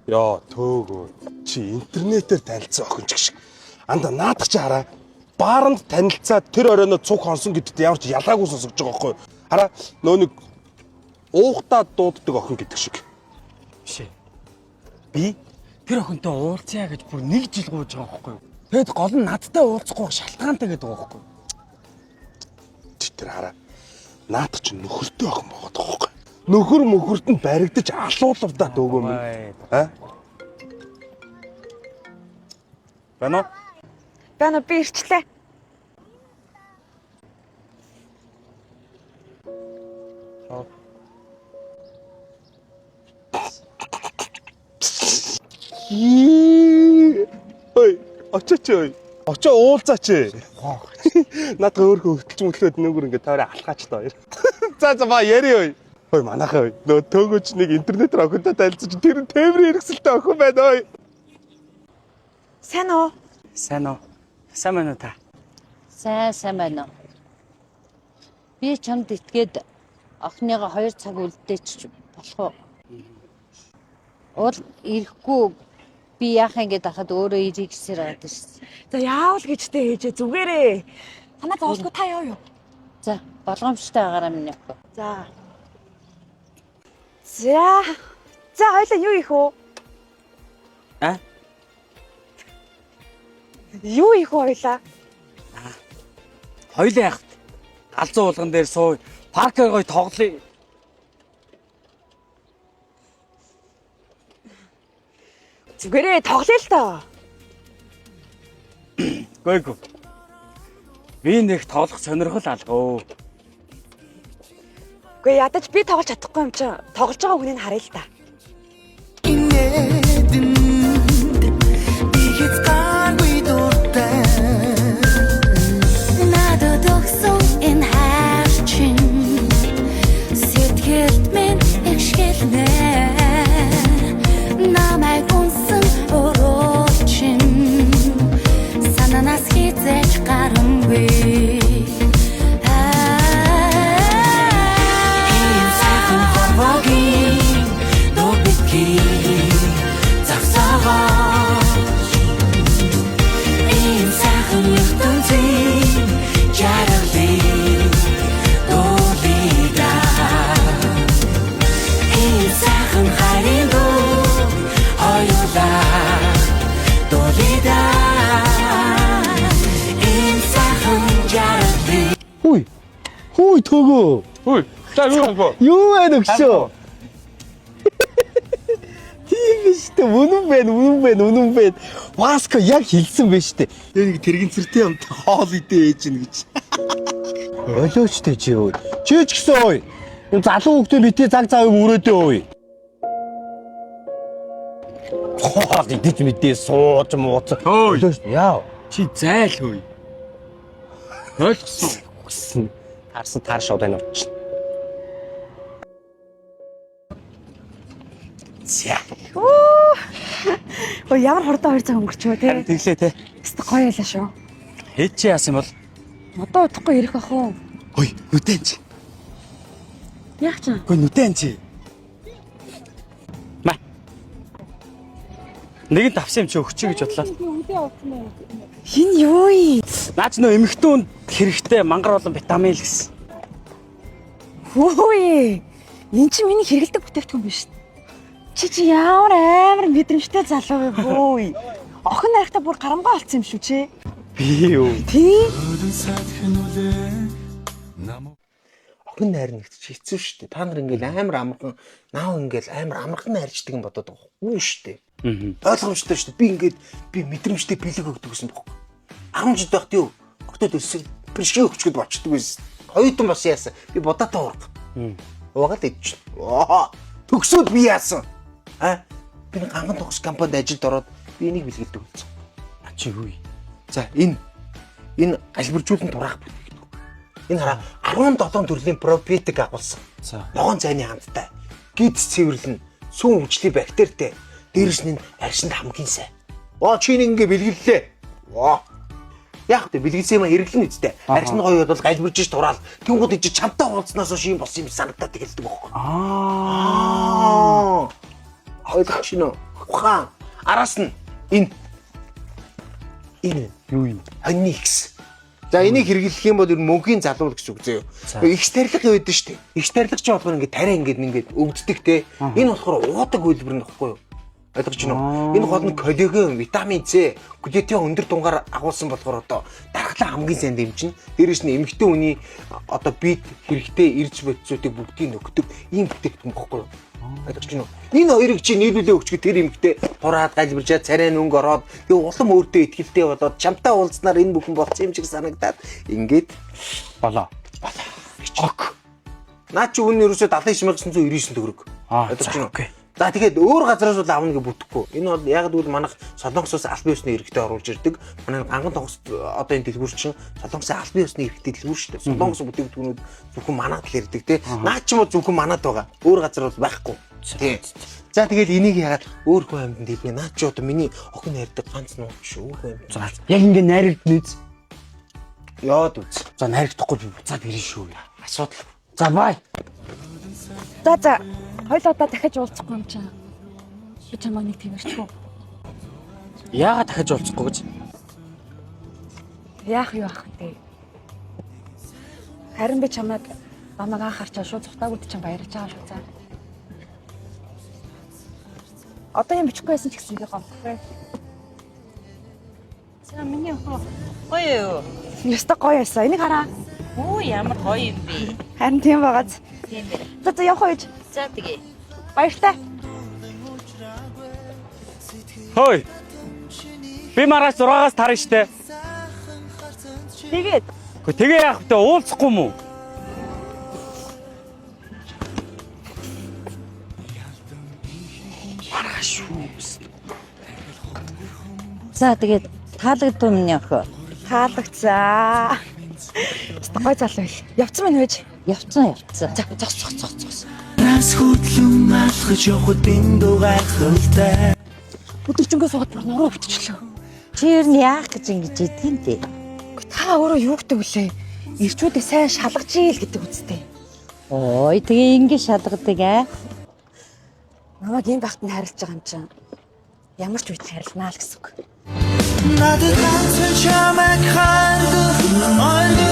Яа, төөгөө. Чи интернетээр танилцсан охин ч гэх шиг. Анда наадах чи хараа. Бааранд танилцаад тэр оройноо цуг хонсон гэдэгт ямар ч ялгаагүй сонсогдож байгаа байхгүй юу? Хараа, нөө нэг уухтаа дууддаг охин гэдэг шиг. Биш ээ. Би тэр охинтой уулзъя гэж бүр 1 жил гуйж байгаа байхгүй юу? Тэгэд гол нь надтай уулзахгүй шалтгаантай гэдэг байгаа байхгүй юу? Чи тэр хараа. Наадах чи нөхөртэй охин байгаа байхгүй юу? Нөхөр мөхөрт нь баригдаж алуулвдаа дөөгөө минь. Аа? Бана? Бана би ирчлээ. Ой, очооч ой. Очоо уулзаач. Над өөрөө хөтөлж мөлөөд нөгөр ингээ таараа алхаач та хоёр. За ба яри ой. Ой манайхаа ой. Нөө төөгөөч нэг интернетээр охинтой танилцаж тэр нь тээврийн хэрэгсэлтэй охин байна ой. Сайн уу? Сайн уу? Сайн байна уу та? Сайн байна уу? Би чамд итгээд охиныгоо 2 цаг үлдээч болох уу? Уул ирэхгүй би яах юм гээд ахад өөрөө ирэх гэсээр байгаа шүү. За яавал гэжтэй ээжээ зүгээрээ. Танаа зовлгүй та яа юу? За болгоомжтой байгаараа минь явах. За. За хоёлаа юу их үү? А? Юу их хоёлаа? Хоёлаа яах вэ? Галзуу уулган дээр сууя. Паркер гоё тоглоё. Зүгээрээ тоглоё л тоо. Гойго. Би нэг тоглох сонирхол алгаа. Гэхдээ ядаж би тоглож чадахгүй юм чинь тоглож байгаа хүнийг харъя л та. Хүй төөгөө. Хүй, та юу вэ? Юу вэ өгшөө? Тийм биш үү? Үнэн байна. Васко яг хэлсэн байж тээ. Яг тэрэгцэртэй юм хоол идээ ээж гин гэж. Олооч тээ чи юу? Чи ч гэсэн ой. Энэ залуу хүүхдээ битээ цаг цав юм өрөөдөө ой. Хоол идэж мэдээ сууж мууц. Олооч яа. Чи зайл хөөе. Ойлгосон. Харсан таар шууд байна уу? За. Өө ямар хурдан 2 цаг өнгөрчөө те. Тэглээ те. Өстө гоё ялаа шүү. Хэд чи яасан бол? Одоо удахгүй ирэх ах уу? Ой, нүдэн чи. Яг ч. Ой, нүдэн чи. Ма. Нэгэн давсан юм чи өгчий гэж бодлоо. Хин юу юм? Наач нөө эмэгтүүнд хэрэгтэй мангар болон витамин л гэсэн. Хөөе. Энд чи миний хэрэгэлдэг бүтээгдэхүүн биш. Чи ямар амар мэдрэмжтэй залуу вэ хөөе. Охин нарихтаа бүр гарамгаа олцсон юм шүү чи. Би юу? Тий? Охин найрнагт чи хэцүү шүү дээ. Та нар ингээл амар амархан, наав ингээл амар амархан найрчдаг юм бодоод байгаа юм шүү дээ. Ойлгомжтой шүү дээ. Би мэдрэмжтэй бэлэг өгдөг гэсэн бохоо. 10 жил байхад юу? Октод өсөг бишгээ өгчгöd болчдөг байсан. Хоёутан бас яасан. Би будаатай ураг. Угаал идэж. Төгсөөд би яасан? Би нэг ганган тогс компанид ажилд ороод би энийг бэлгэлдэг болсон. Чи юу? За энэ галбиржуулан тураах бүтээгдэхүүн. Энэ хараа 17 төрлийн пробиотик агуулсан. За. Ногоон цайны хамттай. Гидс цэвэрлэн, сүүн өвчлөлийн бактеритэй. Дээрс нь арьсанд хамгийн сайн. Чи нэг ингээ бэлгэллээ. Яг тэ бэлгэлсэн юм хэрэглэн үсттэй. Арьсны гоё бол галбиржиж тураал. Тэнгууд иж чамтай уулзснаас хойш юм болсон юм санагдаад тэгэлдэг байхгүй. Ойлгох шинэ. ухаан. Араас нь энэ Юу юм? хоньны X. За энийг хэрэглэх юм бол ер нь мөнхийн залуул гэж үг зөө. X тарилга байдаг шүү дээ. X тарилга ч болохоор ингээд тариа ингээд өвддөг те. Энэ болохоор уудаг үйлбэр нөхгүй юу? Ойлгож байна уу? Энэ гол нь коллаген, витамин С, глютен өндөр тунгаар агуулсан болохоор одоо дархлаа хамгийн сайн дэмжинэ. Дээрээс нь эмэгтэй хүний одоо бид хэрэгтэй эрж бодисуудыг бүгдийг нөгдөг ийм бүтээгдэхүүн бохгүй юу? Ойлгож байна уу? Энэ хоёрыг чи нийлүүлээ өгчгөө тэр эмэгтэй хураад галбирчаад царай нүнг ороод тэгээ улам өөртөө ихтэй болоод чамтай уулзнаар энэ бүхэн болсон юм шиг санагдаад ингээд Болоо. ок. Наа чи үнэн ерөөсөө 79999 төгрөг. Ойлгож байна уу? За тэгээд өөр газараас бол авна гэж бүтэхгүй. Энэ бол яг гэвэл манайх Солонгосоос албан ёсны иргэдэд оруулж ирдэг. Манай ганган тонгос одоо энэ дэлгүүрчин Солонгосын албан ёсны иргэдэд дэлгүүр шүү дээ. Солонгос бүтээгдэхүүнүүд зөвхөн манад л ирдэг те. Наа ч юм уу зөвхөн манад байгаа. Өөр газар бол байхгүй. Тий. За тэгээд энийг ягаад өөр хүн амьд хэлбэ? Наа чи одоо миний охин найрдаг ганц нууц шүү. Өөр хүн амьд. За яг ингэ найрагдана үз. Яад үз. За найрагдахгүй би буцаад ирэн шүү. Асуудал. За бай. За. Хоёул удаа дахиж уулзахгүй юм чам. Би чамаа нэг тиймэрчгүй. Яагаад дахиж уулзахгүй гэж? Яах юу ах вэ? Харин би чамайг намайг анхаарчаа шууд цухтаагууд чам баярлаж байгаа шүү цаа. Одоо юм бичихгүй байсан ч гэсэн би гомдохгүй. За миний охин гоё юу? Яста гоё байсан. Энийг хараа. Оо ямар гоё юм бэ? Харин тийм байгааз. Тийм ээ. За явах үйж. За тэгээ. Баяртай. Хөөе. Би маргааш 6-аас тарна штэ. Тэгээд Гэхдээ тэгээ яах вэ? Уулзахгүй мүү? Маргааш шүү. За тэгээд таалагдсан миний охин. таалагцаа. Гой залуу байл. Явцсан мэн хөөж. Явцсан. За зогс. Нас хөдлөн алхаж явахд биндүү гайхалтай. Өдөржингөө суугаад бүр нуруу битчихлээ. Чи ер нь яах гэж ингэж идэг юм бэ? Та өөрөө юу гэдэг вүлээ? Ирчүүдээ сайн шалгаж ийл гэдэг үстэй. Ой тэгээ ингэ шалгадаг аа. Намайг ийм багт нь харилж байгаа юм чинь. Ямар ч үед харилнаа л гэсэн үг. Надад ганц чамайг хардаг